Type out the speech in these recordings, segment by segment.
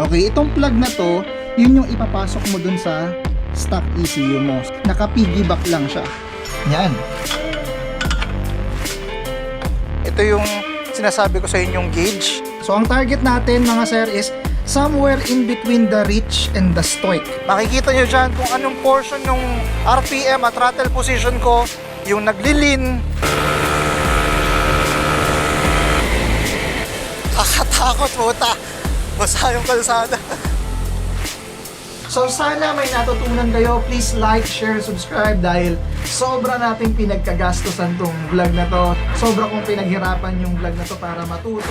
Okay, itong plug na to, yun yung ipapasok mo dun sa stock ECU mo. Naka-piggyback lang siya. Yan. Ito yung sinasabi ko sa inyong gauge. So ang target natin mga sir is somewhere in between the reach and the stoic. Makikita nyo dyan kung anong portion ng RPM at throttle position ko, yung naglilin. Kakatakot puta. Basa yung kalsada. So sana may natutunan kayo. Please like, share, subscribe dahil sobra nating pinagkagastusan tong vlog na to. Sobra kong pinaghirapan yung vlog na to para matuto.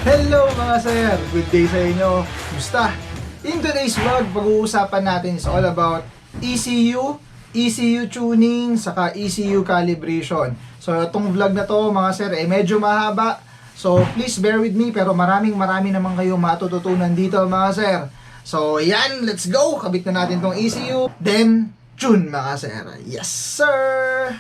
Hello mga sir! Good day sa inyo! Kumusta? In today's vlog, pag-uusapan natin is all about ECU, ECU tuning, saka ECU calibration. So itong vlog na to mga sir medyo mahaba. So please bear with me pero marami naman kayo matututunan dito mga sir. So yan, let's go! Kabit na natin tong ECU, then tune mga sir. Yes sir!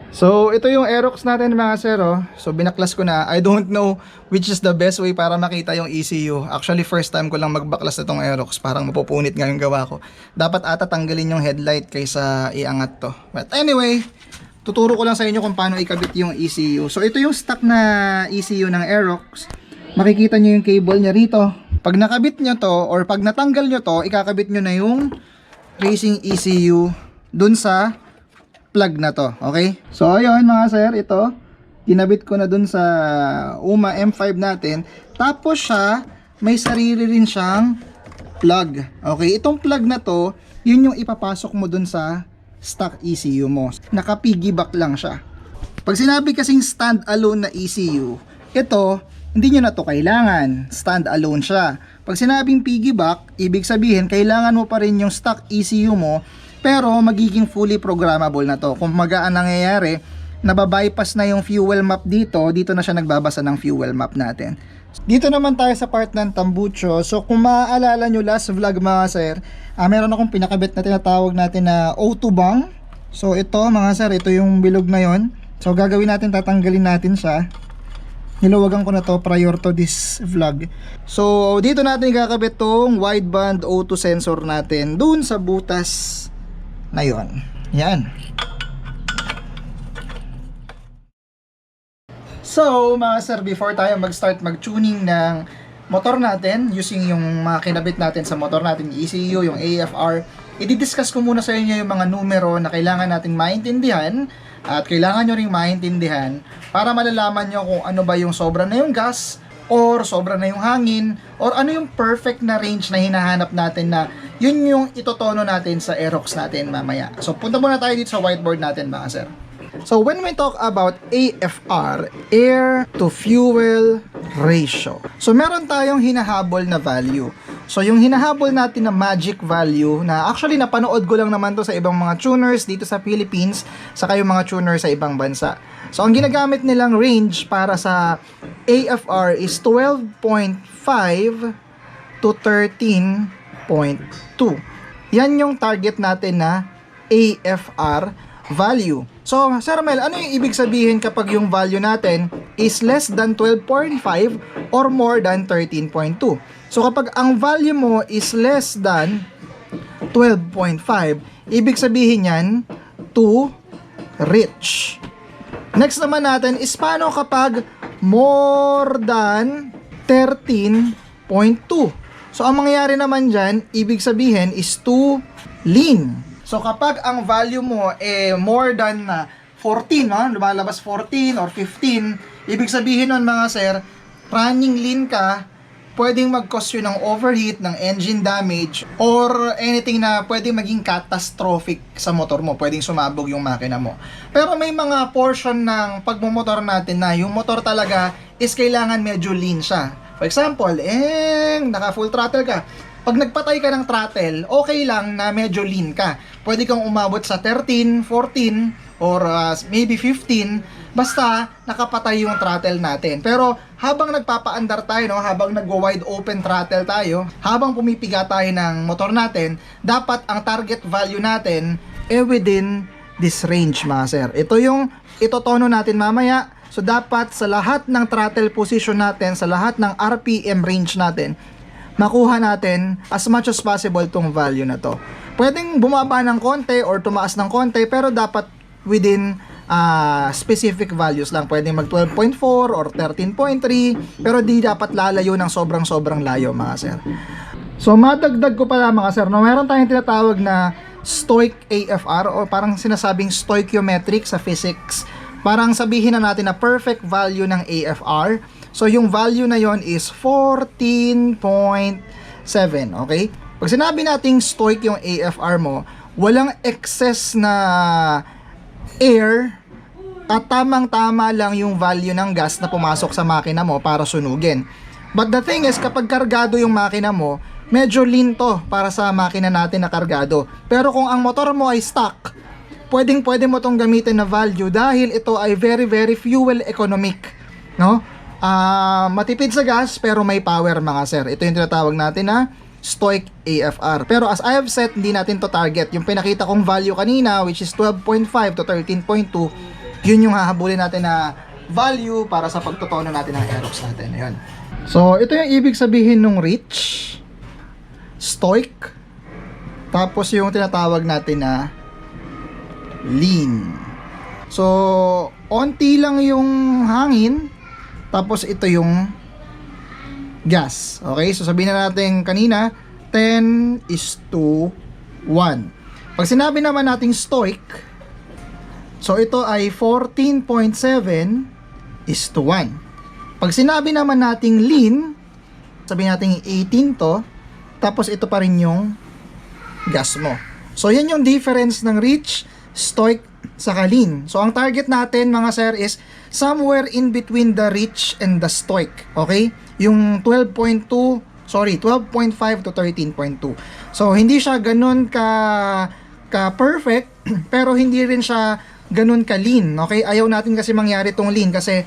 So, ito yung Aerox natin mga sir, oh. So, binaklas ko na. I don't know which is the best way para makita yung ECU. Actually, first time ko lang magbaklas na tong Aerox. Parang mapupunit nga yung gawa ko. Dapat ata tanggalin yung headlight kaysa iangat to. But anyway, tuturo ko lang sa inyo kung paano ikabit yung ECU. So, ito yung stock na ECU ng Aerox. Makikita nyo yung cable niya rito. Pag nakabit nyo to, or pag natanggal nyo to, ikakabit nyo na yung racing ECU dun sa plug na to, okay? So ayun mga sir, ito kinabit ko na dun sa UMA M5 natin. Tapos siya may sarili rin siyang plug, okay? Itong plug na to, yun yung ipapasok mo dun sa stock ECU mo. Naka-piggyback lang siya. Pag sinabi kasing stand-alone na ECU, ito hindi nyo na to kailangan, stand-alone siya. Pag sinabing piggyback, ibig sabihin kailangan mo pa rin yung stock ECU mo, pero magiging fully programmable na to. Kung magaan nangyayari, nababypass na yung fuel map dito na siya nagbabasa ng fuel map natin. Dito naman tayo sa part ng tambucho. So kung maaalala nyo last vlog mga sir, meron akong pinakabit na tinatawag natin na O2 bang. So ito mga sir, ito yung bilog na yon. So gagawin natin, tatanggalin natin siya. Niluwagan ko na to prior to this vlog. So dito natin kakabit tong wideband O2 sensor natin dun sa butas na yun. Yan. So mga sir, before tayo mag-start mag-tuning ng motor natin using yung mga kinabit natin sa motor natin, ECU, yung AFR, i-discuss ko muna sa inyo yung mga numero na kailangan natin maintindihan at kailangan nyo ring maintindihan para malalaman nyo kung ano ba yung sobra na yung gas or sobra na yung hangin or ano yung perfect na range na hinahanap natin na yun yung itotono natin sa Aerox natin mamaya. So punta muna tayo dito sa whiteboard natin mga sir. So when we talk about AFR, air to fuel ratio, so meron tayong hinahabol na value. So yung hinahabol natin na magic value na actually napanood ko lang naman to sa ibang mga tuners dito sa Philippines, saka yung mga tuners sa ibang bansa. So ang ginagamit nilang range para sa AFR is 12.5 to 13.2. Yan yung target natin na AFR value. So, Sir Mel, ano yung ibig sabihin kapag yung value natin is less than 12.5 or more than 13.2? So, kapag ang value mo is less than 12.5, ibig sabihin yan to rich. Next naman natin is paano kapag more than 13.2? So, ang mangyayari naman dyan, ibig sabihin is to lean. So, kapag ang value mo more than 14, lumalabas 14 or 15, ibig sabihin nun mga sir, running lean ka, pwedeng mag-cause yun ng overheat, ng engine damage, or anything na pwedeng maging catastrophic sa motor mo, pwedeng sumabog yung makina mo. Pero may mga portion ng pagmumotor natin na yung motor talaga is kailangan medyo lean siya. For example, naka full throttle ka. Pag nagpatay ka ng throttle, okay lang na medyo lean ka. Pwede kang umabot sa 13, 14, or maybe 15 basta nakapatay yung throttle natin. Pero habang nagpapaandar tayo, no, habang nagwa-wide open throttle tayo, habang pumipiga tayo ng motor natin, dapat ang target value natin within this range, mga sir. Ito yung itotono natin mamaya. So dapat sa lahat ng throttle position natin, sa lahat ng RPM range natin, makuha natin as much as possible tong value na to. Pwedeng bumaba ng konti or tumaas ng konti, pero dapat within specific values lang. Pwedeng mag 12.4 or 13.3, pero di dapat lalayo ng sobrang layo, mga sir. So madagdag ko pala, mga sir, no, meron tayong tinatawag na stoic AFR o parang sinasabing stoichiometric sa physics. Parang sabihin na natin na perfect value ng AFR. So yung value na yon is 14.7, okay? Pag sinabi nating stoic yung AFR mo, walang excess na air at tamang-tama lang yung value ng gas na pumasok sa makina mo para sunugin. But the thing is, kapag kargado yung makina mo, medyo lean to para sa makina natin na kargado. Pero kung ang motor mo ay stock, pwede mo tong gamitin na value dahil ito ay very fuel economic, no? Matipid sa gas pero may power, mga sir. Ito yung tinatawag natin na stoic AFR. Pero as I have said, hindi natin to target. Yung pinakita kong value kanina, which is 12.5 to 13.2, yun yung hahabulin natin na value para sa pagtotono natin ng Aerox natin. Ayun. So, ito yung ibig sabihin ng rich, stoic, tapos yung tinatawag natin na lean. So, onti lang yung hangin, tapos ito yung gas. Okay? So, sabihin na natin kanina, 10:1. Pag sinabi naman nating stoic, so ito ay 14.7:1. Pag sinabi naman nating lean, sabihin natin 18 to, tapos ito pa rin yung gas mo. So, yan yung difference ng rich, stoic, saka lean. So, ang target natin, mga sir, is somewhere in between the rich and the stoic. Okay? Yung 12.5 to 13.2. So, hindi siya ganun ka perfect, pero hindi rin siya ganun ka lean. Okay? Ayaw natin kasi mangyari tong lean kasi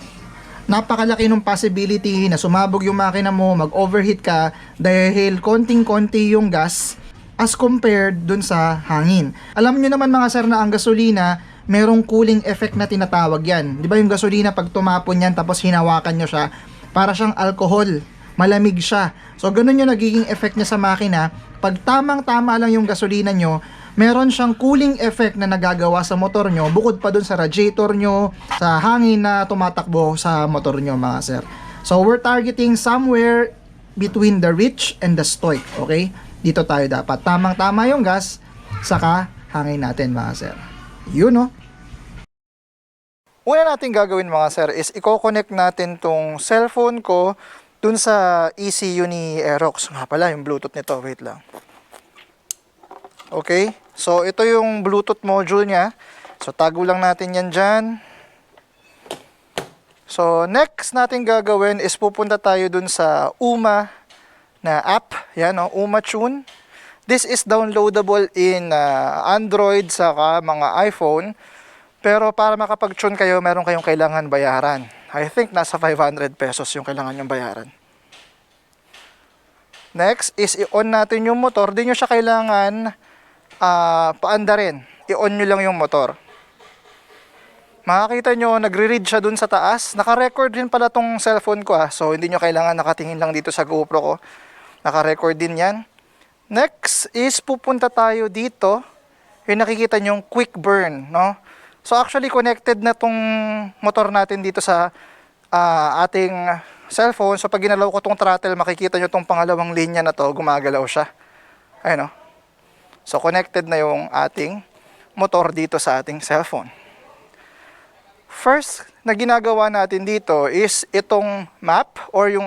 napakalaki ng possibility na sumabog yung makina mo, mag-overheat ka dahil konting-konti yung gas as compared dun sa hangin. Alam nyo naman, mga sir, na ang gasolina merong cooling effect na tinatawag yan. Di ba yung gasolina pag tumapon yan tapos hinawakan nyo siya, para siyang alcohol, malamig siya. So ganun yung nagiging effect niya sa makina. Pag tamang-tama lang yung gasolina nyo, meron siyang cooling effect na nagagawa sa motor nyo, bukod pa dun sa radiator nyo, sa hangin na tumatakbo sa motor nyo, mga sir. So we're targeting somewhere between the rich and the stoic, okay? Dito tayo dapat. Tamang-tama yung gas, saka hangin natin, mga sir. Yun, no? Una natin gagawin, mga sir, is i-connect natin tong cellphone ko dun sa ECU ni Aerox. Nga pala, yung Bluetooth nito. Wait lang. Okay. So, ito yung Bluetooth module niya. So, tago lang natin yan dyan. So, next natin gagawin is pupunta tayo dun sa UMA na app. Yan, no? UMA Tune. This is downloadable in Android saka mga iPhone. Pero para makapag-tune kayo, meron kayong kailangan bayaran. I think nasa 500 pesos yung kailangan yung bayaran. Next is i-on natin yung motor. Di nyo siya kailangan paandarin. I-on nyo lang yung motor. Makakita nyo, nagre-read siya dun sa taas. Naka-record din pala tong cellphone ko. So hindi nyo kailangan nakatingin lang dito sa GoPro ko. Naka-record din yan. Next is pupunta tayo dito. Yung nakikita nyo yung quick burn, no? So actually connected na tong motor natin dito sa ating cellphone. So pag ginalaw ko tong throttle, makikita nyo tong pangalawang linya na to, gumagalaw siya. Ayun, no? So connected na yung ating motor dito sa ating cellphone. First na ginagawa natin dito is itong map or yung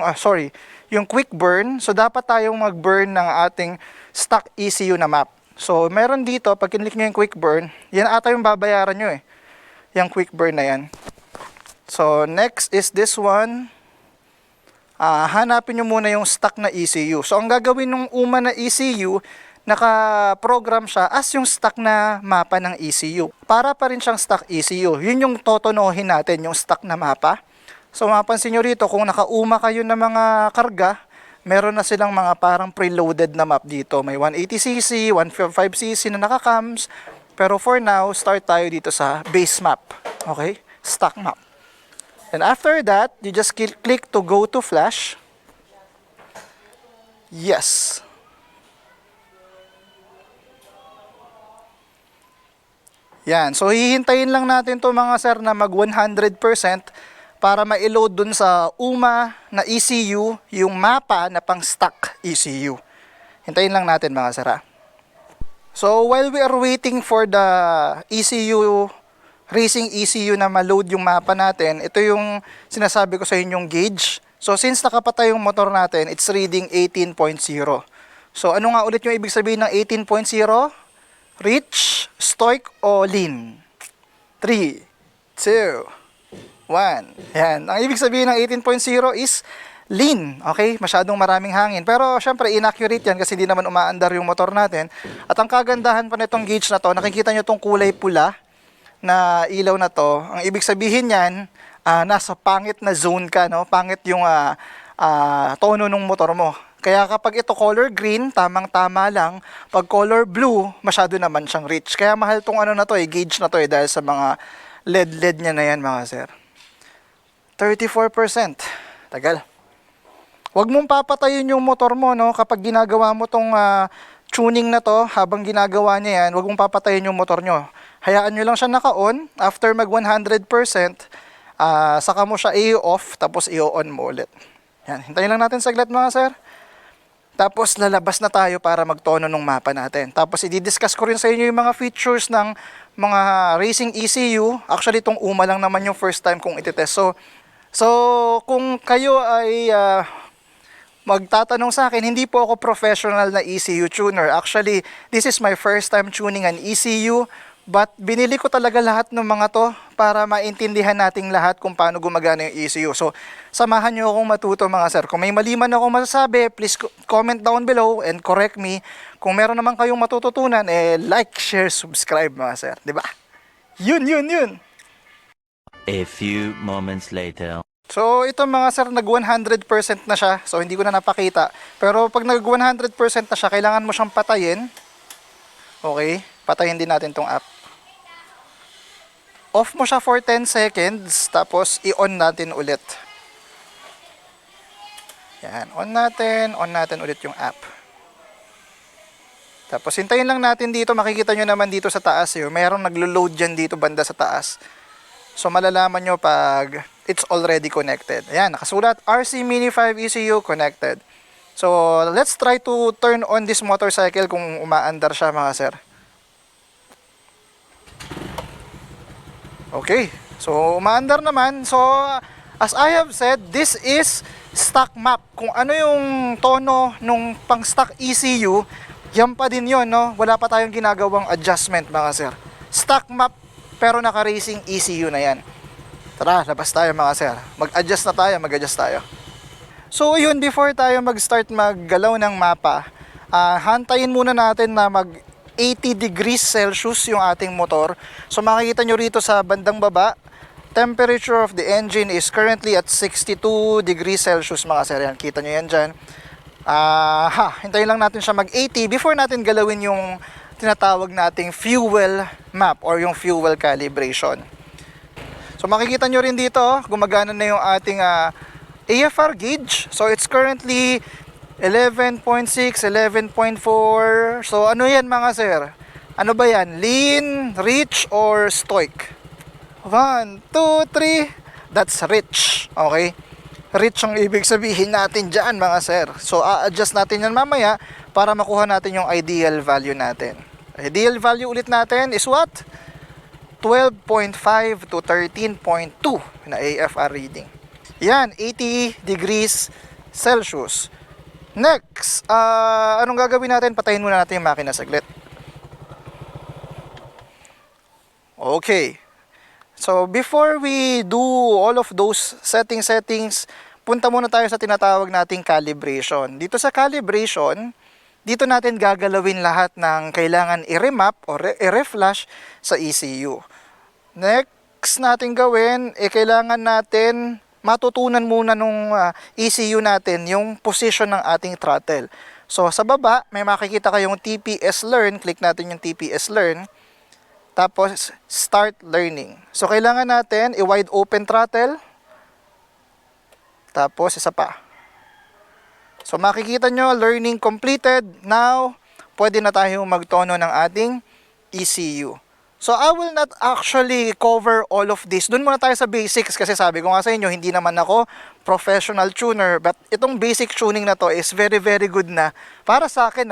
yung quick burn. So dapat tayong mag-burn ng ating stock ECU na map. So, meron dito, pag kinlik nyo yung quick burn, yan ata yung babayaran nyo eh. Yung quick burn na yan. So, next is this one. Hanapin nyo muna yung stock na ECU. So, ang gagawin ng UMA na ECU, naka-program siya as yung stock na mapa ng ECU. Para pa rin siyang stock ECU. Yun yung totonohin natin, yung stock na mapa. So mapansin nyo rito, kung nakauma kayo ng mga karga, meron na silang mga parang preloaded na map dito. May 180cc, 155cc na naka-cams. Pero for now, start tayo dito sa base map. Okay? Stock map. And after that, you just click to go to flash. Yes. Yan. So, hihintayin lang natin to mga sir na mag 100% para ma-load dun sa UMA na ECU yung mapa na pang stock ECU. Hintayin lang natin mga sir ha. So, while we are waiting for the ECU, racing ECU na ma-load yung mapa natin, ito yung sinasabi ko sa inyong gauge. So, since nakapatay yung motor natin, it's reading 18.0. So, ano nga ulit yung ibig sabihin ng 18.0? Rich, stoic, o lean? 3, 2, 1. Yan. Ang ibig sabihin ng 18.0 is lean. Okay? Masyadong maraming hangin. Pero syempre inaccurate yan kasi hindi naman umaandar yung motor natin. At ang kagandahan pa nitong gauge na to, nakikita nyo itong kulay pula na ilaw na to. Ang ibig sabihin yan, nasa pangit na zone ka, no? Pangit yung tono ng motor mo. Kaya kapag ito color green, tamang-tama lang. Pag color blue, masyado naman siyang rich. Kaya mahal tong ano na to gauge na to dahil sa mga LED niya na yan mga sir. 34%. Tagal. Huwag mong papatayin yung motor mo, no? Kapag ginagawa mo tong tuning na to, habang ginagawa niya yan, huwag mong papatayin yung motor nyo. Hayaan nyo lang siya naka-on. After mag 100%, saka mo siya i-off, tapos i-on mo ulit. Yan. Hintayin lang natin saglit mga sir. Tapos lalabas na tayo para magtono ng mapa natin. Tapos i-discuss ko rin sa inyo yung mga features ng mga racing ECU. Actually itong UMA lang naman yung first time kong ititest. So kung kayo ay magtatanong sa akin, hindi po ako professional na ECU tuner. Actually, this is my first time tuning an ECU. But binili ko talaga lahat ng mga to para maintindihan nating lahat kung paano gumagana yung ECU. So, samahan nyo akong matuto mga sir. Kung may mali man akong masasabi, please comment down below and correct me. Kung meron naman kayong matututunan, like, share, subscribe mga sir. Diba? Yun. A few moments later. So, ito mga sir, nag 100% na siya. So, hindi ko na napakita. Pero pag nag 100% na siya, kailangan mo siyang patayin. Okay? Patayin din natin tong app. Off mo siya for 10 seconds, tapos i-on natin ulit. Yan, on natin ulit yung app. Tapos hintayin lang natin dito, makikita nyo naman dito sa taas yun. Mayroong naglo-load dyan dito banda sa taas. So malalaman nyo pag it's already connected. Ayan, nakasulat RC Mini 5 ECU connected. So let's try to turn on this motorcycle kung umaandar siya mga sir. Okay, so umaandar naman. So as I have said, this is stock map. Kung ano yung tono nung pang stock ECU, yan pa din yun, no? Wala pa tayong ginagawang adjustment mga sir. Stock map pero naka-racing ECU na yan. Tara, labas tayo mga sir. Mag-adjust tayo. So yun, before tayo mag-start maggalaw ng mapa, hantayin muna natin na mag 80 degrees Celsius yung ating motor. So makikita nyo rito sa bandang baba, temperature of the engine is currently at 62 degrees Celsius mga sir. Yan, kita nyo yan dyan. Hintayin lang natin siya mag 80 before natin galawin yung tinatawag nating fuel map or yung fuel calibration. So makikita nyo rin dito, gumagana na yung ating AFR gauge. So it's currently 11.6, 11.4. So ano yan mga sir? Ano ba yan? Lean, rich, or stoic? 1, 2, 3. That's rich. Okay? Rich ang ibig sabihin natin dyan mga sir. So a-adjust natin yan mamaya para makuha natin yung ideal value natin. Ideal value ulit natin is what? 12.5 to 13.2 na AFR reading. Yan, 80 degrees Celsius. Next, anong gagawin natin? Patayin muna natin yung makina saglit. Okay. So, before we do all of those settings, punta muna tayo sa tinatawag nating calibration. Dito sa calibration, dito natin gagalawin lahat ng kailangan i-remap o i-reflash sa ECU. Next natin gawin, kailangan natin matutunan muna nung ECU natin yung position ng ating throttle. So sa baba, may makikita kayong TPS Learn. Click natin yung TPS Learn. Tapos, Start Learning. So kailangan natin i-wide open throttle. Tapos, isa pa. So makikita nyo, learning completed. Now, pwede na tayong magtono ng ating ECU. So I will not actually cover all of this. Doon muna tayo sa basics kasi sabi ko nga sa inyo, hindi naman ako professional tuner. But itong basic tuning na to is very very good na para sa akin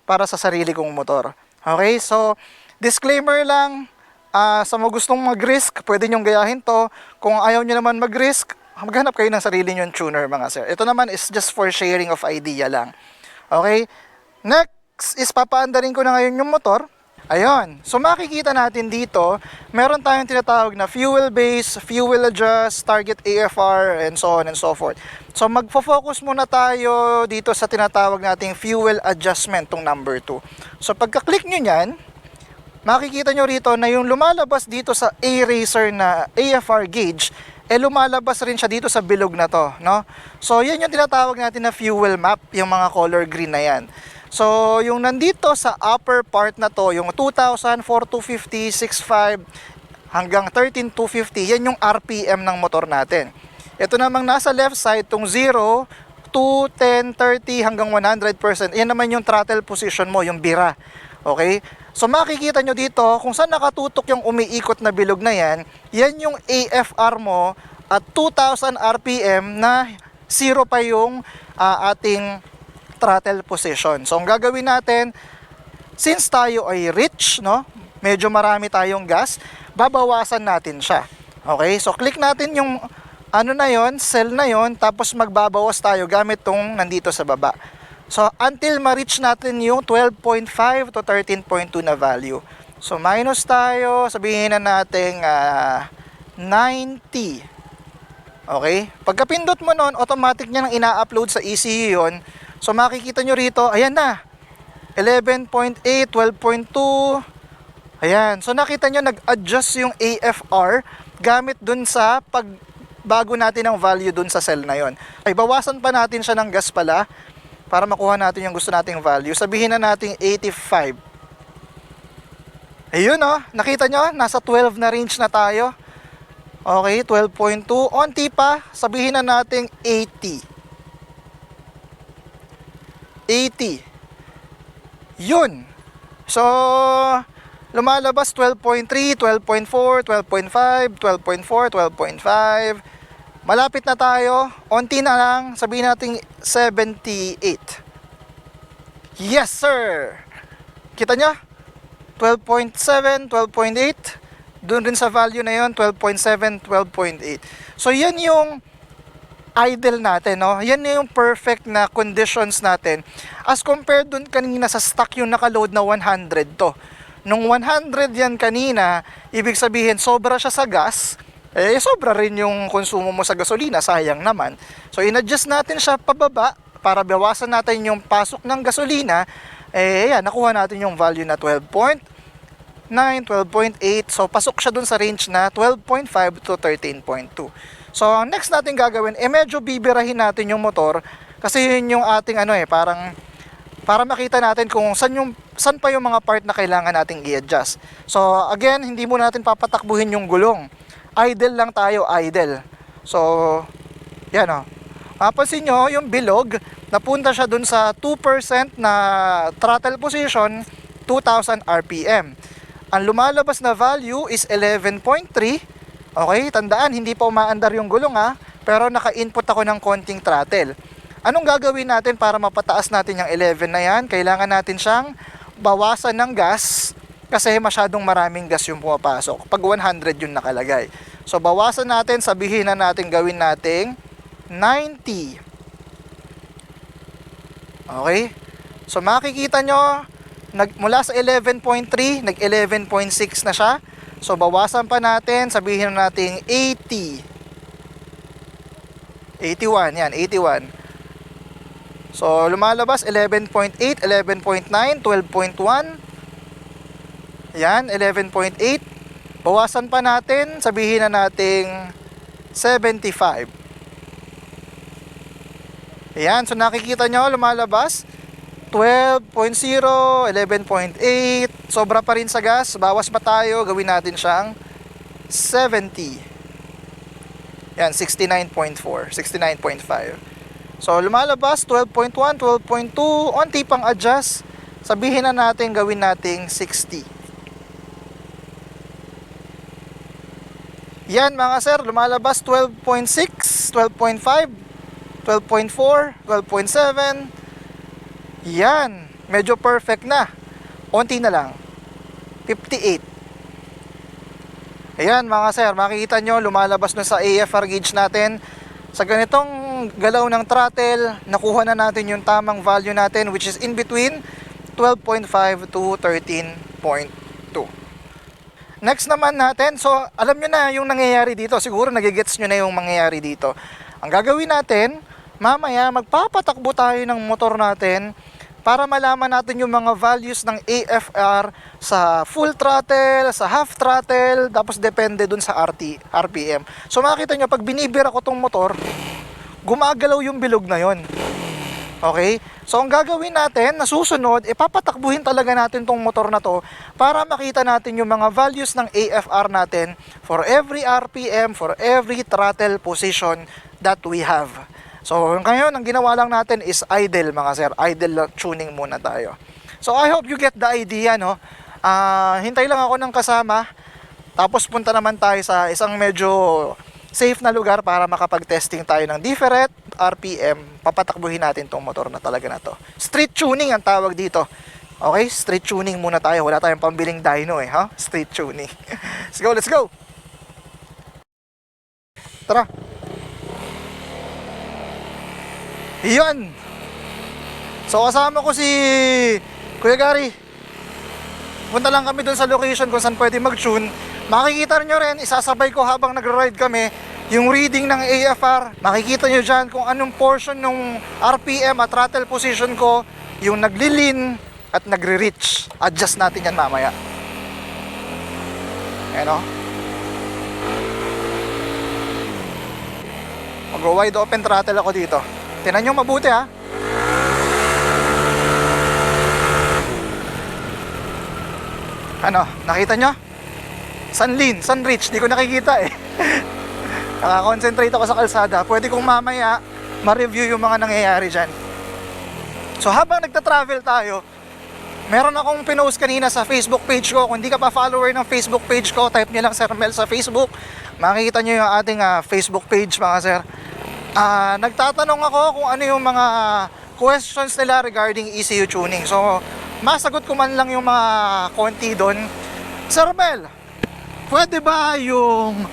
para sa sarili kong motor. Okay, so disclaimer lang, sa mga gustong mag-risk, pwede nyong gayahin to. Kung ayaw nyo naman mag-risk, maghanap kayo ng sarili nyong tuner mga sir. Ito naman is just for sharing of idea lang. Okay, next is papaandarin ko na ngayon yung motor. Ayun, so makikita natin dito, meron tayong tinatawag na fuel base, fuel adjust, target AFR, and so on and so forth. So magfo-focus muna tayo dito sa tinatawag nating fuel adjustment, tong number 2. So pagka-click nyo nyan, makikita nyo rito na yung lumalabas dito sa A-Racer na AFR gauge, lumalabas rin siya dito sa bilog na to, no? So yan yung tinatawag natin na fuel map, yung mga color green na yan. So, yung nandito sa upper part na to, yung 2,000, 4,250, 6,500 hanggang 13,250, yan yung RPM ng motor natin. Ito namang nasa left side, tong 0, 2, 10, 30 hanggang 100%. Yan naman yung throttle position mo, yung bira. Okay? So, makikita nyo dito, kung saan nakatutok yung umiikot na bilog na yan, yan yung AFR mo at 2,000 RPM na 0 pa yung ating throttle position. So, ang gagawin natin, since tayo ay rich, no? Medyo marami tayong gas, babawasan natin siya. Okay? So, click natin yung ano na yon, cell na yon, tapos magbabawas tayo gamit tong nandito sa baba. So, until ma-reach natin yung 12.5 to 13.2 na value. So, minus tayo, sabihin na natin 90. Okay? Pagkapindot mo nun, automatic niya nang ina-upload sa ECU yon. So makikita nyo rito, ayan na, 11.8, 12.2, ayan. So nakita nyo, nag-adjust yung AFR gamit dun sa pagbago natin ng value dun sa cell na yon. Ay, bawasan pa natin siya ng gas pala para makuha natin yung gusto nating value. Sabihin na natin 85. Ayun nakita nyo, nasa 12 na range na tayo. Okay, 12.2, onti pa, sabihin na natin 80. 80. Yun. So, lumalabas 12.3, 12.4, 12.5, 12.4, 12.5. Malapit na tayo. Onti na lang. Sabihin natin 78. Yes, sir! Kita nyo? 12.7, 12.8. Doon rin sa value na yon, 12.7, 12.8. So, yan yung idle natin, no? Yan yung perfect na conditions natin as compared dun kanina sa stock yung nakaload na 100 to. Nung 100 yan kanina, ibig sabihin sobra siya sa gas, sobra rin yung konsumo mo sa gasolina, sayang naman. So in-adjust natin siya pababa para bawasan natin yung pasok ng gasolina, yan, nakuha natin yung value na 12.9, 12.8. So pasok siya dun sa range na 12.5 to 13.2. So, ang next natin gagawin, medyo bibirahin natin yung motor kasi yun yung ating parang para makita natin kung saan pa yung mga part na kailangan nating i-adjust. So, again, hindi muna natin papatakbuhin yung gulong. Idle lang tayo, idle. So, yan Mapansin nyo, yung bilog, napunta siya dun sa 2% na throttle position, 2,000 RPM. Ang lumalabas na value is 11.3. Okay, tandaan, hindi pa umaandar yung gulong pero naka-input ako ng konting throttle. Anong gagawin natin para mapataas natin yung 11 na yan? Kailangan natin siyang bawasan ng gas kasi masyadong maraming gas yung pumapasok. Pag 100 yung nakalagay. So, bawasan natin, sabihin na natin gawin nating 90. Okay? So, makikita nyo, mula sa 11.3, nag-11.6 na siya. So, bawasan pa natin, sabihin natin 80. 81, yan, 81. So, lumalabas 11.8, 11.9, 12.1. Yan, 11.8. Bawasan pa natin, sabihin na nating 75. Ayan, so nakikita nyo, lumalabas 12.0, 11.8. Sobra pa rin sa gas, bawas pa tayo, gawin natin siyang 70. Yan, 69.4, 69.5. So lumalabas 12.1, 12.2, onti pang adjust. Sabihin na natin, gawin nating 60. Yan mga sir, lumalabas 12.6, 12.5, 12.4, 12.7. Yan, medyo perfect na. Onti na lang. 58. Ayan mga sir, makikita nyo lumalabas na sa AFR gauge natin. Sa ganitong galaw ng throttle, nakuha na natin yung tamang value natin, which is in between 12.5 to 13.2. Next naman natin, so alam nyo na yung nangyayari dito. Siguro nagigets nyo na yung mangyayari dito. Ang gagawin natin, mamaya magpapatakbo tayo ng motor natin para malaman natin yung mga values ng AFR sa full throttle, sa half throttle, tapos depende dun sa RPM. So makikita nyo, pag binibira ko tong motor, gumagalaw yung bilog na yon. Okay? So ang gagawin natin, na susunod, papatakbuhin talaga natin tong motor na to para makita natin yung mga values ng AFR natin for every RPM, for every throttle position that we have. So ngayon, ang ginawa lang natin is idle mga sir. Idle tuning muna tayo. So I hope you get the idea, no? Hintay lang ako ng kasama. Tapos punta naman tayo sa isang medyo safe na lugar para makapag-testing tayo ng different RPM. Papatakbuhin natin tong motor na talaga na to. Street tuning ang tawag dito. Okay? Street tuning muna tayo. Wala tayong pambiling dyno eh, ha? Street tuning. Let's go, let's go! Tara! Iyon. So kasama ko si Kuya Gary. Punta lang kami dun sa location kung saan pwede mag-tune. Makikita nyo rin, isasabay ko habang nag-ride kami, yung reading ng AFR. Makikita nyo dyan kung anong portion ng RPM at throttle position ko, yung nagli-lean at nagre-reach. Adjust natin yan mamaya. Ayan o. Mag-wide open throttle ako dito. Tinan nyo mabuti ha. Ano, nakita nyo? Sun lean, sun reach, di ko nakikita eh. Nakakonsentrate ako sa kalsada. Pwede kong mamaya ma-review yung mga nangyayari dyan. So habang nagta-travel tayo, meron akong pinost kanina sa Facebook page ko. Kung hindi ka pa follower ng Facebook page ko, type nyo lang Sir Mel sa Facebook. Makikita nyo yung ating Facebook page mga sir. Nagtatanong ako kung ano yung mga questions nila regarding ECU tuning. So, masagot ko man lang yung mga konti doon. Sir Mel, pwede ba yung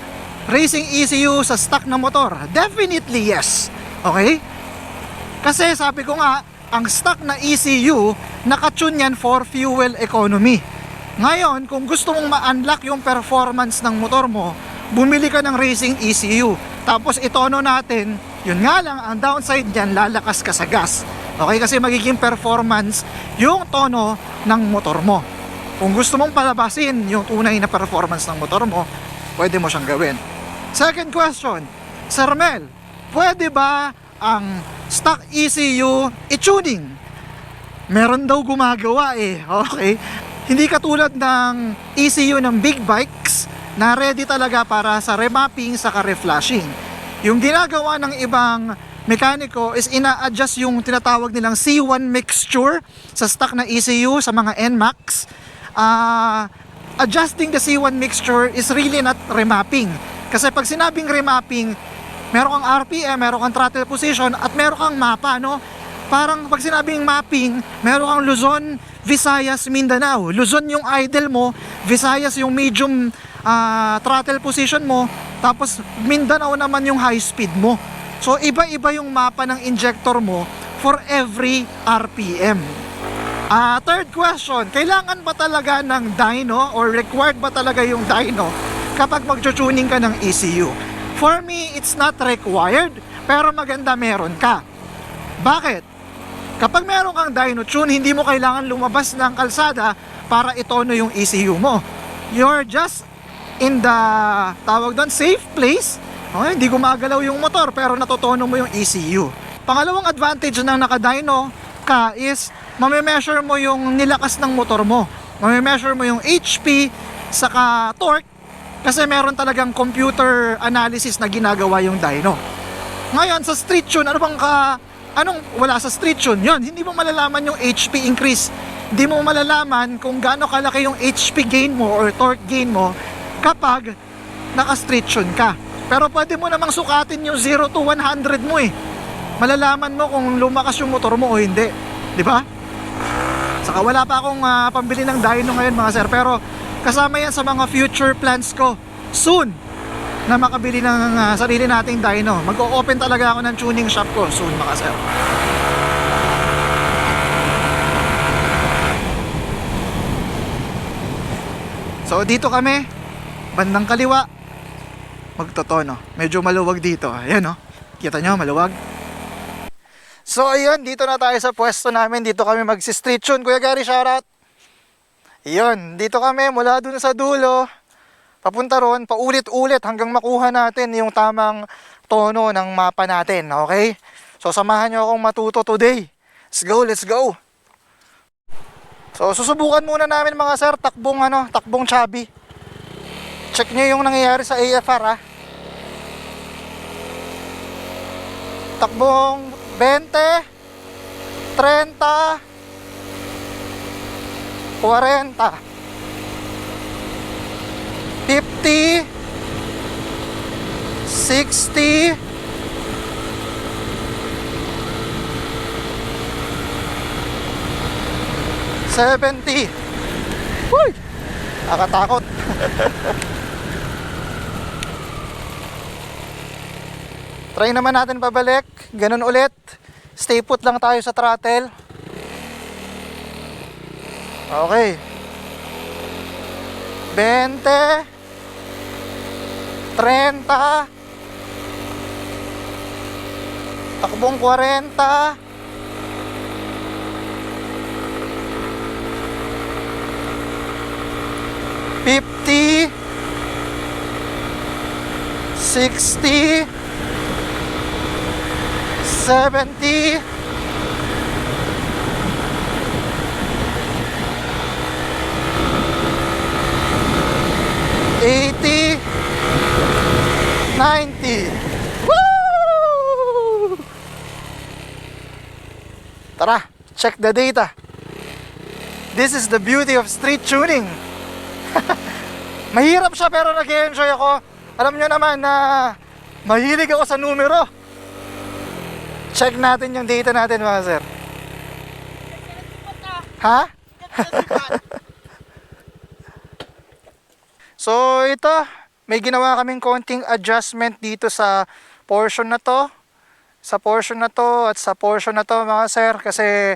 racing ECU sa stock na motor? Definitely yes. Okay? Kasi sabi ko nga, ang stock na ECU, nakatune yan for fuel economy. Ngayon, kung gusto mong ma-unlock yung performance ng motor mo, bumili ka ng racing ECU. Tapos itono natin, yun nga lang, ang downside dyan, lalakas ka sa gas. Okay, kasi magiging performance yung tono ng motor mo. Kung gusto mong palabasin yung tunay na performance ng motor mo, pwede mo siyang gawin. Second question, Sir Mel, pwede ba ang stock ECU i-tuning? Meron daw gumagawa eh, okay? Hindi katulad ng ECU ng big bikes na ready talaga para sa remapping sa reflashing. Yung ginagawa ng ibang mekaniko is ina-adjust yung tinatawag nilang C1 mixture sa stock na ECU sa mga NMAX. Adjusting the C1 mixture is really not remapping. Kasi pag sinabing remapping, meron kang RPM, meron kang throttle position, at meron kang mapa, no? Parang pag sinabing mapping, meron kang Luzon, Visayas, Mindanao. Luzon yung idle mo, Visayas yung medium throttle position mo, tapos Mindanao naman yung high speed mo. So iba-iba yung mapa ng injector mo for every RPM. Third question, kailangan ba talaga ng dyno or required ba talaga yung dyno kapag mag-tuning ka ng ECU? For me, it's not required, pero maganda meron ka. Bakit? Kapag meron kang dyno tune, hindi mo kailangan lumabas ng kalsada para itono yung ECU mo. You're just in the, tawag doon, safe place. Okay, hindi gumagalaw yung motor pero natutono mo yung ECU. Pangalawang advantage ng naka-dyno ka is mame-measure mo yung nilakas ng motor mo. Mame-measure mo yung HP saka torque kasi meron talagang computer analysis na ginagawa yung dyno. Ngayon sa street tune, wala sa street tune? Yun, hindi mo malalaman yung HP increase. Hindi mo malalaman kung gaano kalaki yung HP gain mo or torque gain mo kapag naka-street tune ka. Pero pwede mo namang sukatin yung 0 to 100 mo eh. Malalaman mo kung lumakas yung motor mo o hindi. Di ba? Saka wala pa akong pambili ng dyno ngayon mga sir. Pero kasama yan sa mga future plans ko. Soon na makabili ng sarili nating dyno. Mag-o-open talaga ako ng tuning shop ko soon mga sir. So dito kami, bandang kaliwa, magtotono. Medyo maluwag dito. Ayan oh. Kita nyo, maluwag. So ayun, dito na tayo sa pwesto namin. Dito kami magsi-street tune. Kuya Gary, shoutout. Ayun, dito kami mula dun sa dulo. Papunta ron, paulit-ulit hanggang makuha natin yung tamang tono ng mapa natin. Okay? So samahan nyo akong matuto today. Let's go, let's go. So susubukan muna namin mga sir, takbong chubby. Check nyo yung nangyayari sa AFR ha. Takbong 20, 30, 40, 50, 60, 70. Uy! Nakatakot. Try naman natin pabalik. Ganun ulit. Stay put lang tayo sa throttle. Okay. 20, 30, takbong 40, 50, 60, 70, 80, 90. Woo! Tara, check the data. This is the beauty of street tuning. Mahirap siya pero nag-enjoy ako. Alam nyo naman na mahilig ako sa numero. Check natin yung data natin mga sir. Ha? So ito, may ginawa kaming konting adjustment dito sa portion na to. Sa portion na to at sa portion na to mga sir. Kasi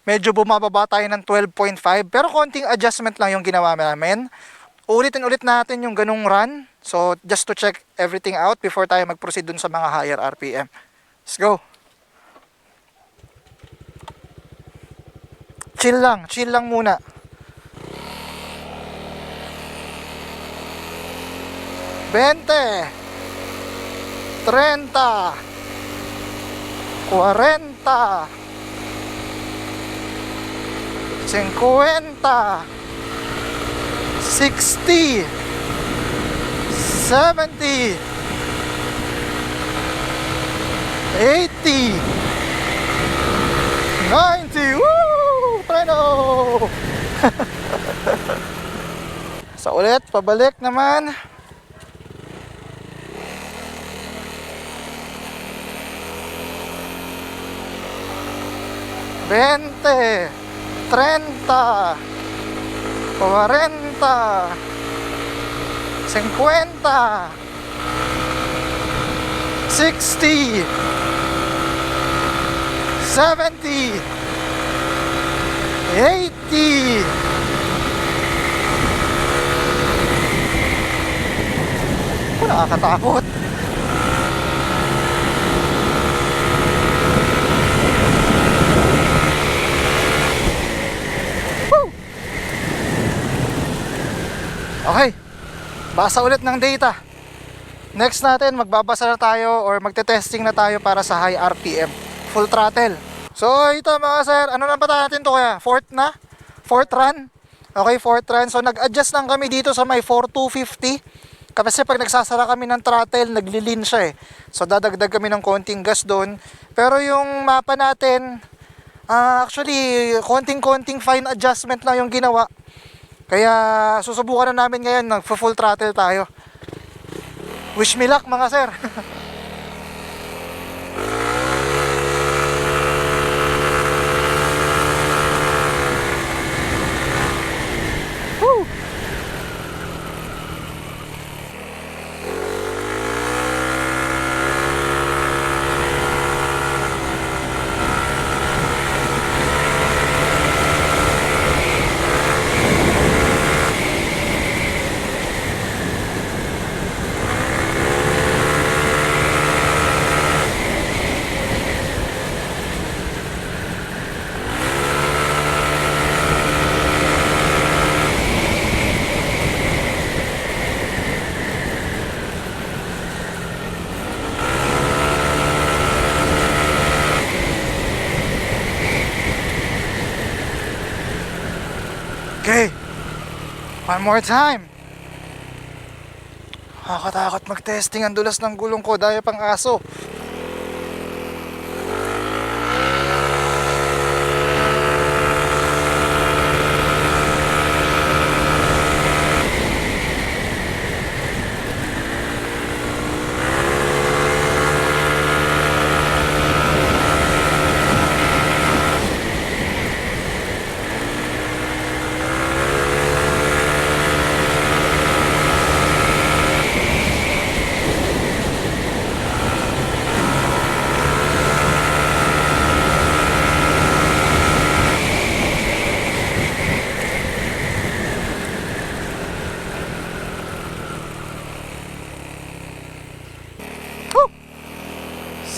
medyo bumababa tayo ng 12.5. Pero konting adjustment lang yung ginawa namin. Ulitin ulit natin yung ganung run. So just to check everything out before tayo mag-proceed dun sa mga higher RPM. Let's go. Chill lang muna. Bente, 30, 40, 50, 60, 70, 80, 90. Woo! Preno! Sa ulit, pabalik naman. Bente, 30, 40, 50, 60, 70, 80. Nakakatakot. Basa ulit ng data. Next natin, magbabasa na tayo or magte-testing na tayo para sa high RPM. Full throttle. So ito mga sir, ano na ba natin to kaya? Fourth na? Fourth run? Okay, fourth run. So nag-adjust lang kami dito sa may 4250. Kasi pag nagsasara kami ng throttle, nagli-lean siya eh. So dadagdag kami ng konting gas doon. Pero yung mapa natin, actually, konting-konting fine adjustment lang yung ginawa. Kaya susubukan na namin ngayon, nag-full throttle tayo. Wish me luck mga sir. Woo! Okay, one more time. Nakakatakot mag-testing, ang dulas ng gulong ko, dahil pang aso.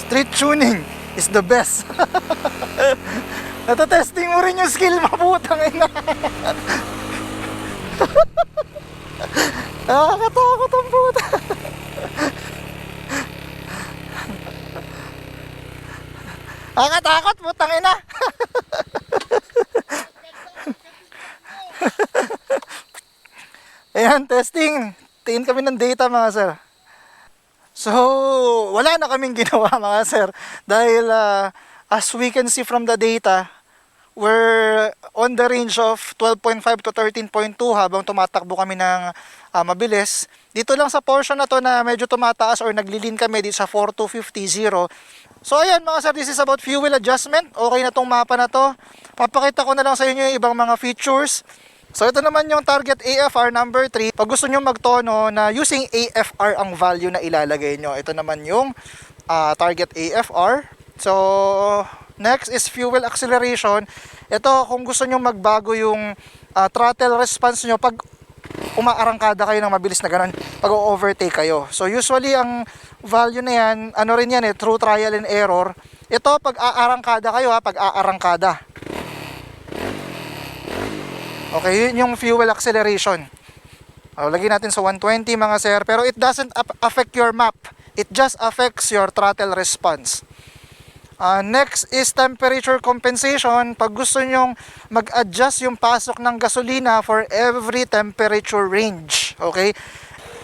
Street tuning is the best. Natatesting mo rin yung skill mo, putang ina. Nakakatakot ang puta. Nakakatakot, putang ina. Ayan, testing. Tingin kami ng data mga sir. So, wala na kaming ginawa mga sir. Dahil as we can see from the data, we're on the range of 12.5 to 13.2 habang tumatakbo kami ng mabilis. Dito lang sa portion na to na medyo tumataas or naglilin kami dito sa 4250. So ayan mga sir, this is about fuel adjustment. Okay na tong mapa na to. Papakita ko na lang sa inyo yung ibang mga features. So ito naman yung target AFR number 3. Pag gusto nyo magtono na using AFR ang value na ilalagay nyo, ito naman yung target AFR. So next is fuel acceleration. Ito kung gusto nyo magbago yung throttle response nyo pag umaarangkada kayo ng mabilis na ganun, pag overtake kayo. So usually ang value na yan, ano rin yan through trial and error. Ito pag aarangkada kayo pag aarangkada. Okay, yun yung fuel acceleration. Lagyan natin sa 120 mga sir. Pero it doesn't affect your map. It just affects your throttle response. Next is temperature compensation. Pag gusto nyong mag-adjust yung pasok ng gasolina for every temperature range. Okay?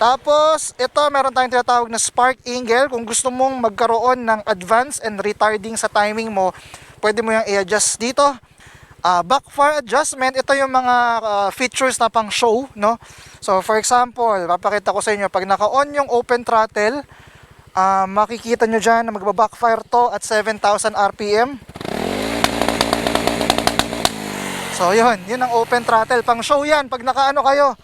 Tapos, ito meron tayong tinatawag na spark angle. Kung gusto mong magkaroon ng advance and retarding sa timing mo, pwede mo yung i-adjust dito. Backfire adjustment, ito yung mga features na pang show, no? So for example, papakita ko sa inyo, pag naka-on yung open throttle, makikita nyo dyan na magbabackfire to at 7,000 RPM. So yun ang open throttle, pang show yan. Pag naka-ano kayo,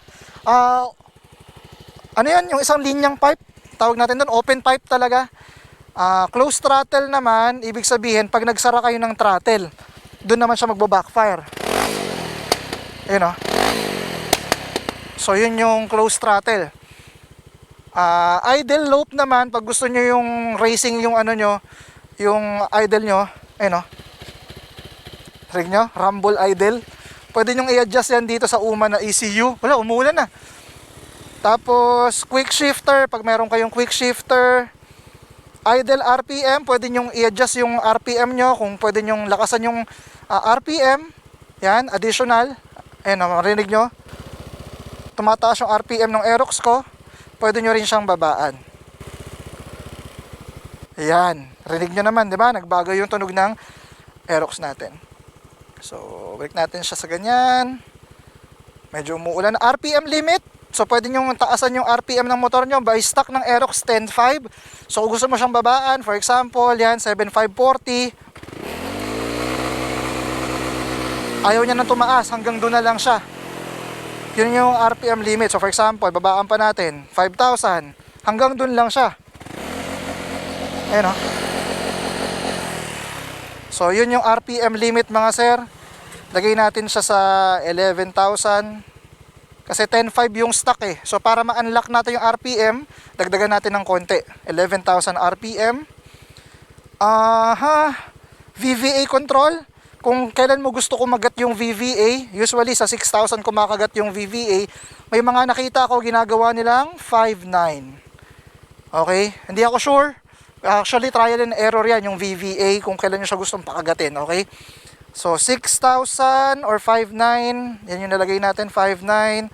ano yun, yung isang linyang pipe, tawag natin doon, open pipe talaga. Closed throttle naman, ibig sabihin, pag nagsara kayo ng throttle, doon naman siya magbo-backfire. Ayun o. So yun yung closed throttle. Idle loop naman, pag gusto nyo yung racing yung ano nyo, yung idle nyo, ayun o. Rig nyo, rumble idle. Pwede nyo i-adjust yan dito sa UMA na ECU. Wala, umulan na. Tapos quick shifter, pag meron kayong quick shifter. Idle RPM, pwede nyong i-adjust yung RPM nyo, kung pwede nyong lakasan yung RPM. Yan, additional. Ayan, marinig nyo. Tumataas yung RPM ng Aerox ko. Pwede nyo rin siyang babaan. Ayan, rinig nyo naman, di ba? Nagbago yung tunog ng Aerox natin. So, balik natin siya sa ganyan. Medyo umuulan. RPM limit. So, pwede nyo taasan yung RPM ng motor nyo by stock ng Aerox 10.5. So, kung gusto mo siyang babaan, for example, yan, 7.540. Ayaw niya nang tumaas, hanggang doon na lang siya. Yun yung RPM limit. So, for example, babaan pa natin, 5,000. Hanggang doon lang siya. Ayan o. So, yun yung RPM limit mga sir. Lagay natin siya sa 11,000. Kasi 10.5 yung stock eh. So, para ma-unlock natin yung RPM, dagdagan natin ng konti. 11,000 RPM. VVA control. Kung kailan mo gusto kumagat yung VVA, usually sa 6,000 kumakagat yung VVA, may mga nakita ako ginagawa nilang 5.9. Okay? Hindi ako sure. Actually, trial and error yan, yung VVA, kung kailan nyo siya gustong pakagatin, okay? So, 6,000 or 5.9, yan yung nalagay natin, 5.9.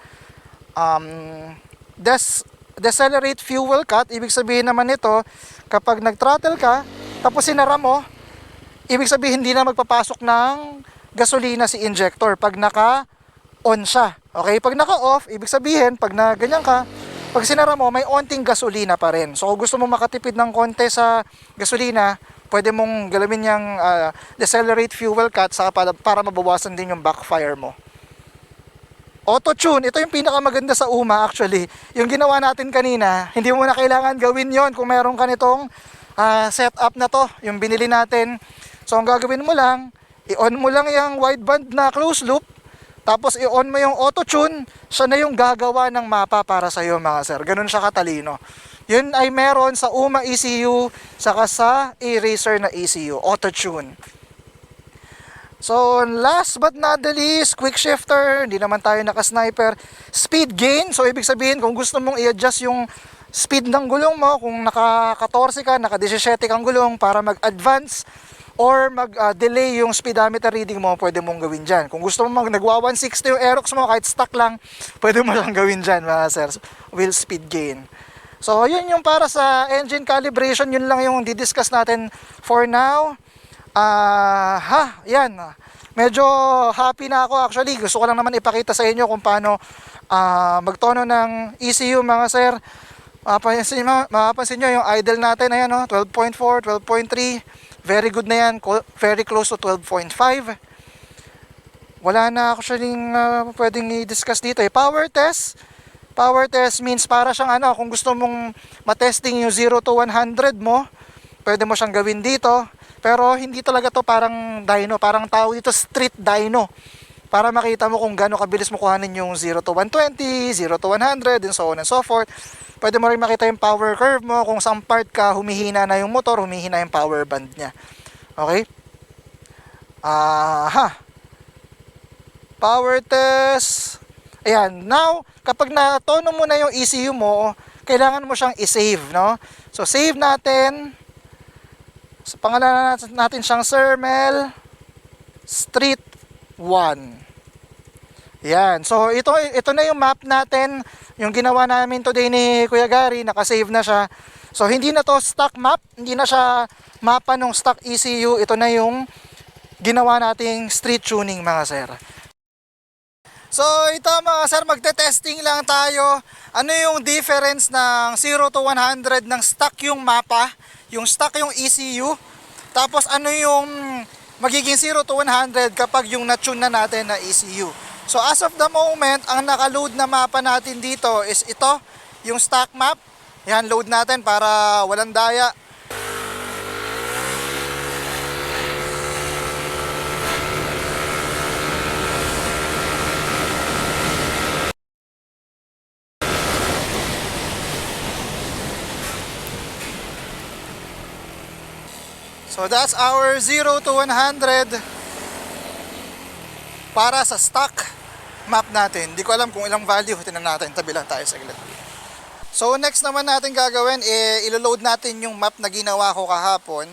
Decelerate fuel cut, ibig sabihin naman nito, kapag nag-throttle ka, tapos sinara mo, ibig sabihin hindi na magpapasok ng gasolina si injector pag naka-on siya. Okay? Pag naka-off, ibig sabihin, pag na ganyan ka, pag sinara mo, may onting gasolina pa rin. So, kung gusto mo makatipid ng konti sa gasolina, pwede mong galawin yung decelerate fuel cut para mabawasan din yung backfire mo. Auto-tune, ito yung pinakamaganda sa UMA actually. Yung ginawa natin kanina, hindi mo na kailangan gawin yon kung meron ka nitong setup na to, yung binili natin. So, ang gagawin mo lang, i-on mo lang yung wideband na closed loop, tapos i-on mo yung auto-tune, siya na yung gagawa ng mapa para sa iyo mga sir. Ganun siya katalino. Yun ay meron sa UMA ECU, saka sa e-racer na ECU, auto-tune. So, last but not the least, quick shifter, hindi naman tayo naka-sniper. Speed gain, so ibig sabihin kung gusto mong i-adjust yung speed ng gulong mo, kung naka-14 ka, naka-17 kang gulong para mag-advance, or mag-delay yung speedometer reading mo, pwede mong gawin dyan. Kung gusto mo nagwa 160 yung Aerox mo, kahit stock lang, pwede mo lang gawin dyan mga sir. Wheel speed gain. So, yun yung para sa engine calibration, yun lang yung didiscuss natin for now. Yan. Medyo happy na ako actually. Gusto ko lang naman ipakita sa inyo kung paano magtono ng ECU mga sir. Mapapansin nyo yung idle natin, ayan, no? 12.4, 12.3. Very good na yan. Very close to 12.5. Wala na actually pwedeng i-discuss dito. Power test. Power test means para siyang kung gusto mong matesting yung 0 to 100 mo, pwede mo siyang gawin dito. Pero hindi talaga to parang dyno. Parang tawag dito street dyno. Para makita mo kung gaano kabilis mo kuhanin yung 0 to 120, 0 to 100, and so on and so forth. Pwede mo rin makita yung power curve mo, kung saan part ka humihina na yung motor, humihina yung power band niya. Okay? Power test. Ayan. Now, kapag natono mo na yung ECU mo, kailangan mo siyang i-save, no? So, save natin. So, pangalan natin siyang Sir Mel Street 1. Yan. So, ito na yung map natin. Yung ginawa namin today ni Kuya Gary, nakasave na siya. So, hindi na to stock map. Hindi na siya mapa ng stock ECU. Ito na yung ginawa nating street tuning mga sir. So, ito mga sir, magte-testing lang tayo. Ano yung difference ng 0 to 100 ng stock yung mapa, yung stock yung ECU, tapos ano yung magiging 0 to 100 kapag yung na-tune na natin na ECU. So as of the moment, ang naka-load na mapa natin dito is ito, yung stock map. Yan, load natin para walang daya. So that's our 0 to 100 para sa stock map natin. Hindi ko alam kung ilang value. Tingnan natin, tabi lang tayo saglit. So next naman natin gagawin, ilo-load natin yung map na ginawa ko kahapon.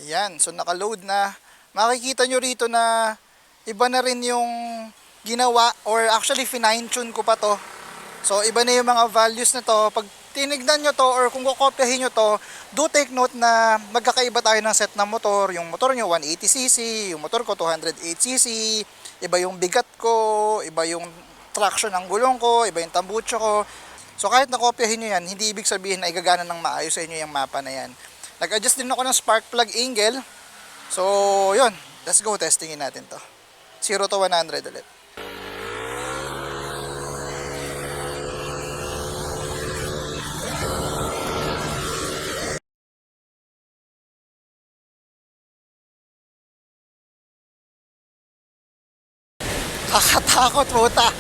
Ayan, so naka-load na. Makikita nyo rito na iba na rin yung ginawa, or actually fine-tune ko pa to. So iba na yung mga values na to. Pag tinignan nyo to or kung kukopyahin nyo to, do take note na magkakaiba tayo ng set ng motor. Yung motor nyo 180cc, yung motor ko 208cc, iba yung bigat ko, iba yung traction ng gulong ko, iba yung tambucho ko. So kahit nakopyahin nyo yan, hindi ibig sabihin na igagana ng maayos sa inyo yung mapa na yan. Nag-adjust din ako ng spark plug angle. So yun, let's go, testingin natin to. 0 to 100 ulit. Kakatakot, puta.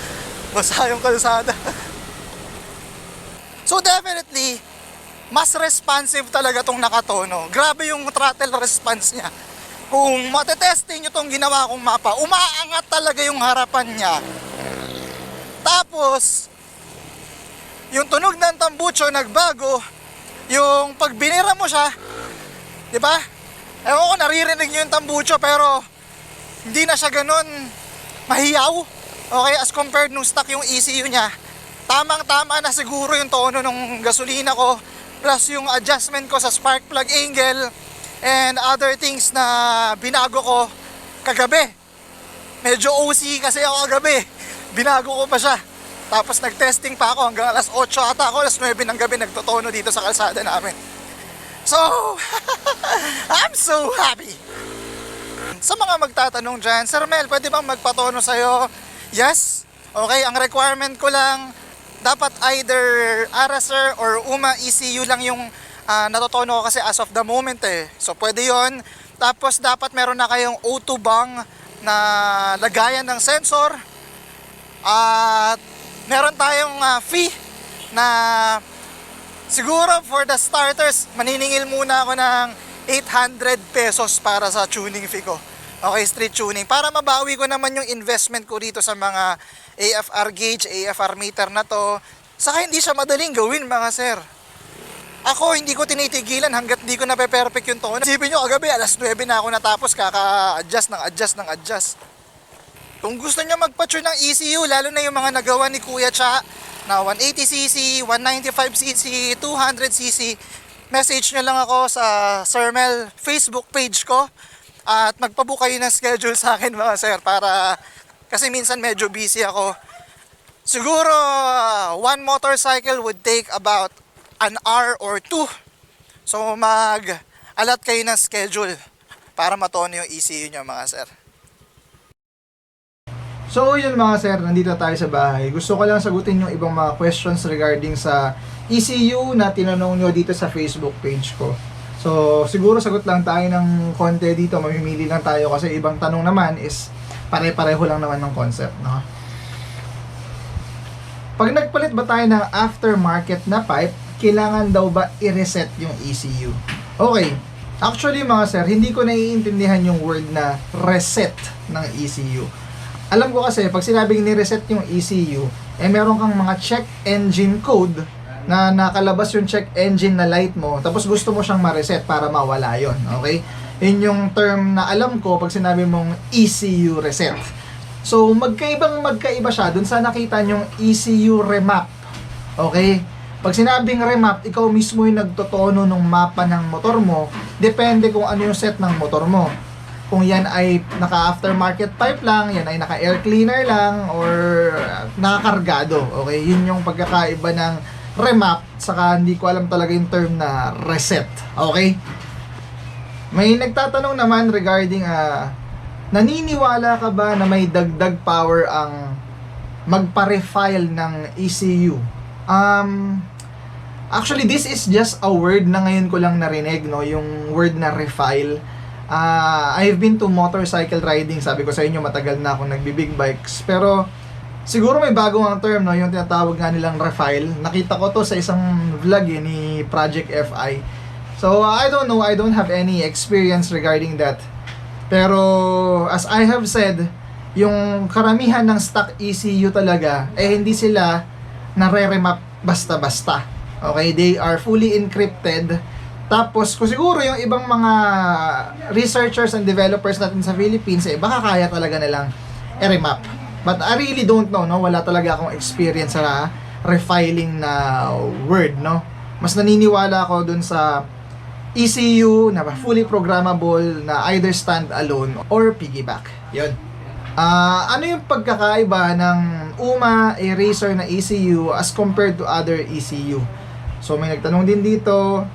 Basa yung kalsada. So definitely, mas responsive talaga tong nakatono. Grabe yung throttle response niya. Kung matetesting nyo tong ginawa kong mapa, umaangat talaga yung harapan niya. Tapos, yung tunog ng tambucho nagbago. Yung pag binira mo siya, di ba? Ewan ko, naririnig nyo yung tambucho, pero hindi na siya ganun mahiyaw. Okay, as compared nung stock yung ECU niya, tamang-tama na siguro yung tono ng gasolina ko, plus yung adjustment ko sa spark plug angle and other things na binago ko kagabi. Medyo OC kasi ako kagabi, binago ko pa siya. Tapos nag-testing pa ako hanggang alas 8 ata ako, alas 9 ng gabi nagtotono dito sa kalsada namin. So, I'm so happy. Sa mga magtatanong dyan, Sir Mel, pwede bang magpatono sa'yo? Yes. Okay, ang requirement ko lang, dapat either Araser or UMA ECU lang yung natotono ko kasi as of the moment eh. So pwede yon. Tapos dapat meron na kayong O2 bang na lagayan ng sensor. At meron tayong fee na siguro for the starters, maniningil muna ako ng 800 pesos para sa tuning fee ko. Okay, street tuning. Para mabawi ko naman yung investment ko rito sa mga AFR gauge, AFR meter na to. Saka hindi siya madaling gawin mga sir. Ako hindi ko tinitigilan hanggat di ko nape-perfect yung tono. Isipin nyo, kagabi alas 9 na ako natapos kaka-adjust ng adjust. Kung gusto nyo magpa-tune ng ECU, lalo na yung mga nagawa ni Kuya Cha na 180cc, 195cc, 200cc, message nyo lang ako sa Sir Mel Facebook page ko at magpabook kayo ng schedule sa akin mga sir, para kasi minsan medyo busy ako. Siguro one motorcycle would take about an hour or two. So mag-alat kayo ng schedule para matono yung ECU nyo mga sir. So yun mga sir, nandito tayo sa bahay. Gusto ko lang sagutin yung ibang mga questions regarding sa ECU na tinanong nyo dito sa Facebook page ko. So siguro sagot lang tayo ng konti dito, mamimili lang tayo kasi ibang tanong naman is pare-pareho lang naman ng concept, no? Pag nagpalit ba tayo ng aftermarket na pipe, kailangan daw ba i-reset yung ECU? Okay, actually mga sir, hindi ko naiintindihan yung word na reset ng ECU. Alam ko kasi, pag sinabing ni-reset yung ECU, meron kang mga check engine code na nakalabas yung check engine na light mo, tapos gusto mo siyang ma-reset para mawala yon. Okay? Yun yung term na alam ko pag sinabi mong ECU reset. So, magkaiba siya dun sa nakita nyong ECU remap. Okay? Pag sinabing remap, ikaw mismo yung nagtotono ng mapa ng motor mo, depende kung ano yung set ng motor mo. Kung yan ay naka-aftermarket pipe lang, yan ay naka-air cleaner lang, or nakakargado. Okay? Yun yung pagkakaiba ng remap, saka hindi ko alam talaga yung term na reset. Okay? May nagtatanong naman regarding naniniwala ka ba na may dagdag power ang magpa-refile ng ECU? Actually, this is just a word na ngayon ko lang narinig, no? Yung word na refile. I've been to motorcycle riding. Sabi ko sa inyo, matagal na akong nagbi-big bikes. Pero siguro may bagong ang term, no? Yung tinatawag nga nilang refile. Nakita ko to sa isang vlog ni Project FI. So I don't know, I don't have any experience regarding that. Pero as I have said, yung karamihan ng stock ECU talaga hindi sila nare-remap basta-basta. Okay, they are fully encrypted. Tapos kung siguro yung ibang mga researchers and developers natin sa Philippines baka kaya talaga nilang i-remap. But I really don't know, no? Wala talaga akong experience sa refiling na Word, no? Mas naniniwala ako dun sa ECU na fully programmable na either standalone or piggyback. Yun. Ano yung pagkakaiba ng UMA Eraser na ECU as compared to other ECU? So may nagtanong din dito.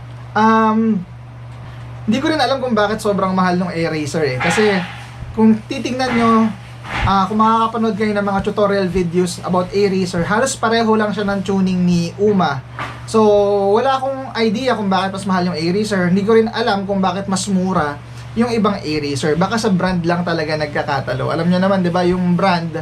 Hindi ko rin alam kung bakit sobrang mahal ng Eraser Kasi kung titingnan nyo, kung makakapanood kayo ng mga tutorial videos about Eraser, halos pareho lang siya ng tuning ni UMA. So wala akong idea kung bakit mas mahal yung Eraser. Hindi ko rin alam kung bakit mas mura yung ibang Eraser. Baka sa brand lang talaga nagkakatalo. Alam nyo naman, di ba, yung brand,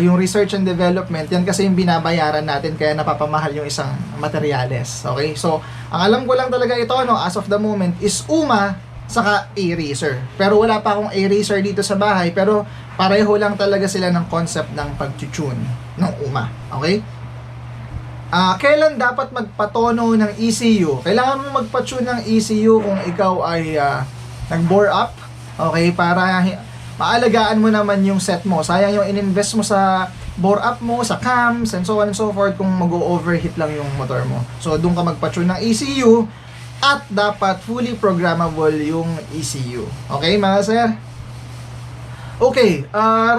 yung research and development, yan kasi yung binabayaran natin kaya napapamahal yung isang materyales. Okay? So, ang alam ko lang talaga ito, no, as of the moment, is UMA saka Eraser. Pero wala pa akong Eraser dito sa bahay, pero pareho lang talaga sila ng concept ng pag-tune ng UMA. Okay? Kailan dapat magpatono ng ECU? Kailangan mo magpa-tune ng ECU kung ikaw ay nag-bore up, okay, para maalagaan mo naman yung set mo. Sayang yung ininvest mo sa bore up mo, sa cams, and so on and so forth kung mag-overheat lang yung motor mo. So, doon ka magpa-tune ng ECU at dapat fully programmable yung ECU. Okay, mga sir? Okay,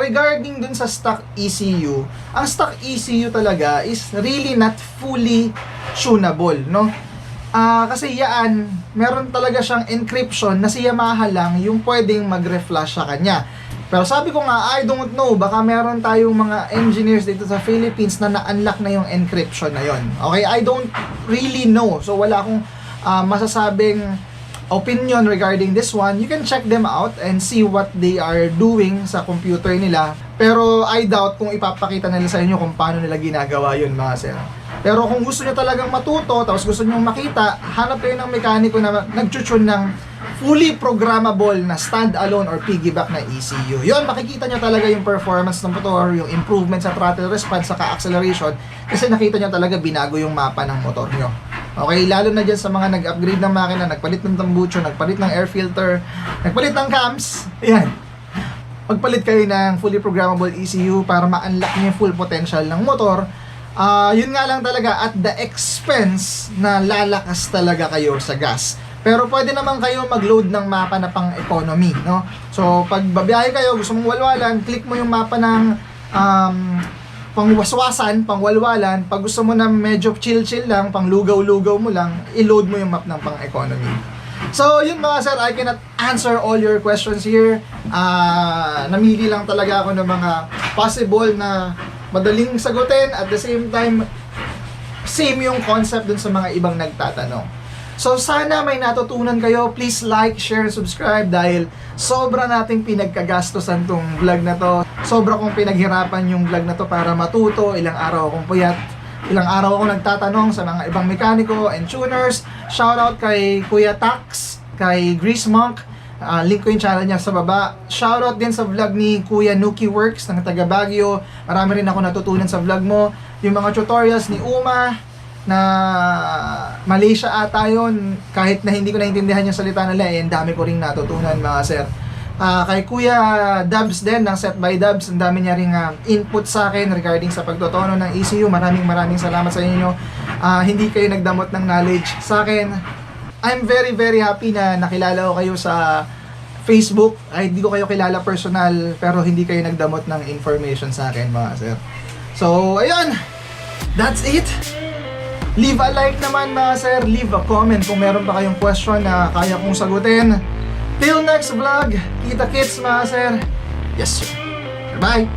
regarding dun sa stock ECU, ang stock ECU talaga is really not fully tunable, no? Kasi yan, meron talaga siyang encryption na si Yamaha lang yung pwedeng mag-reflash sa kanya. Pero sabi ko nga, I don't know, baka meron tayong mga engineers dito sa Philippines na na-unlock na yung encryption na yon. Okay, I don't really know. So wala akong masasabing opinion regarding this one. You can check them out and see what they are doing sa computer nila. Pero I doubt kung ipapakita nila sa inyo kung paano nila ginagawa yun, mga sir. Pero kung gusto nyo talagang matuto, tapos gusto nyo makita, hanap kayo ng mekaniko na nag-tune ng fully programmable na standalone or piggyback na ECU. Yun, makikita nyo talaga yung performance ng motor, yung improvement sa throttle response, saka acceleration, kasi nakita nyo talaga binago yung mapa ng motor nyo. Okay, lalo na dyan sa mga nag-upgrade ng makina, nagpalit ng tambucho, nagpalit ng air filter, nagpalit ng cams, yan. Magpalit kayo ng fully programmable ECU para ma-unlock nyo yung full potential ng motor. Yun nga lang talaga at the expense na lalakas talaga kayo sa gas. Pero pwede naman kayo mag-load ng mapa na pang economy, no? So pag babiyahe kayo, gusto mong walwalan, click mo yung mapa ng pangwaswasan, pangwalwalan. Pag gusto mo na medyo chill-chill lang, pang lugaw-lugaw mo lang, i-load mo yung map ng pang economy. So yun mga sir, I cannot answer all your questions here. Namili lang talaga ako ng mga possible na madaling sagutin, at the same time same yung concept dun sa mga ibang nagtatanong. So sana may natutunan kayo. Please like, share, subscribe dahil sobra nating pinagkagastosan tong vlog na to. Sobra kong pinaghirapan yung vlog na to para matuto. Ilang araw akong puyat, ilang araw akong nagtatanong sa mga ibang mekaniko and tuners. Shoutout kay Kuya Tax, kay Grease Monk. Link ko yung channel niya sa baba. Shoutout din sa vlog ni Kuya Nuki Works ng taga Baguio. Marami rin ako natutunan sa vlog mo. Yung mga tutorials ni Uma na Malaysia ata yun, kahit na hindi ko naintindihan yung salita nila, ang dami ko rin natutunan, mga sir. Kay Kuya Dubs din ng Set by Dubs, ang dami niya rin input sa akin regarding sa pagtotono ng ECU. Maraming salamat sa inyo. Hindi kayo nagdamot ng knowledge sa akin. I'm very happy na nakilala ko kayo sa Facebook. Ay, hindi ko kayo kilala personal, pero hindi kayo nagdamot ng information sa akin, mga sir. So, ayun. That's it. Leave a like naman, mga sir. Leave a comment kung meron pa kayong question na kaya kong sagutin. Till next vlog. Kita kits, mga sir. Yes, sir. Bye.